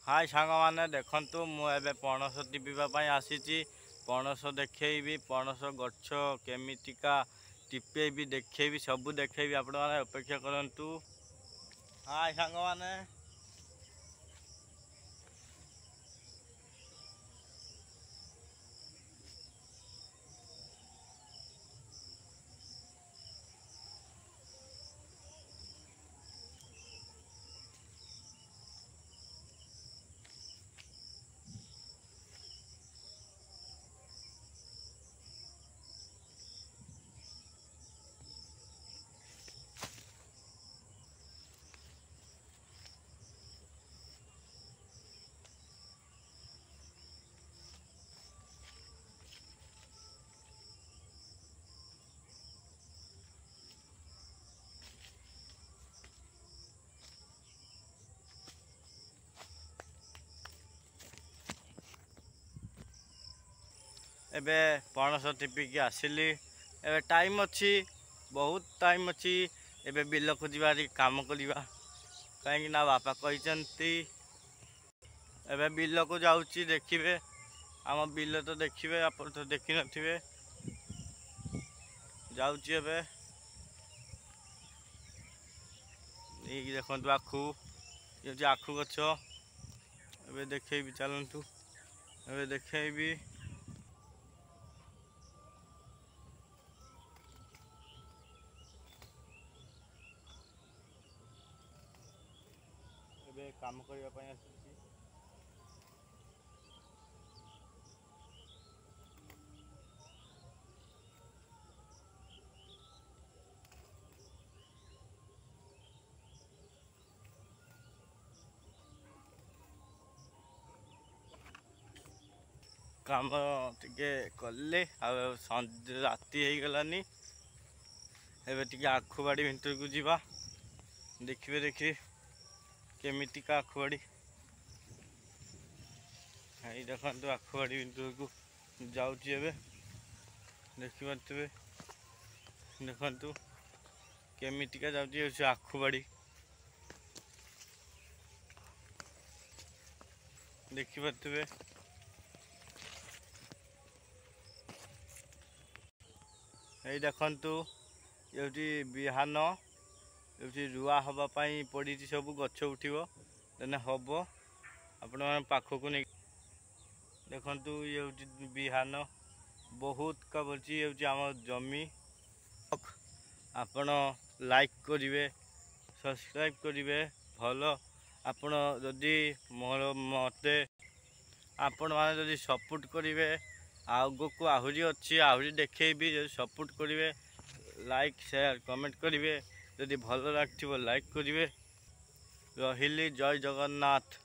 हाय सांग मैंने देखु मुझे पणस टिपिबा आसी पणस देखी पणस गछ केमितिका टिपेबी देखेबी सब देखेबी आपण मैंने अपेक्षा करंतु। हाय सांग मैंने एबे पणस टिपिकी आसिली एबे टाइम अच्छी बहुत टाइम अच्छी एबे बिल को जीवारी काम करवा कहीं बापा कहते एबे बिल को जाऊँगी देखिए आम बिल तो देखिए आप तो देखी नथिबे जाऊँगी एबे देखु आखु ये आखु गछ एबे देखेबी चलतु एबे देखेबी एबे काम करने आसी काम टिके कले राति हो गलानी एबे टिके आखुबाड़ी भितर को जीवा देखिए देखिए केमितिका आखुबाड़ी हाई देखु आखुबाड़ी भितर को जाऊँगी एबे देखिए देखु केमितिका जाऊँगी आखुबाड़ी देखिए ये देखु ये बिहान ये रुआ हाँपाई पड़ी सब गछ उठिब देने हम आपण मैंने पाखक नहीं देखु ये बिहान बहुत कबरची ये आम जमी आपण लाइक करेंगे सब्सक्राइब करेंगे भल आपण जदि मोर मते आपण मैंने जदि सपोर्ट करेंगे आगको आहरी अच्छी आहरी देखेबी सपोर्ट करेंगे लाइक शेयर कमेंट करेंगे जदि भल लगे लाइक करेंगे रहिली जय जगन्नाथ।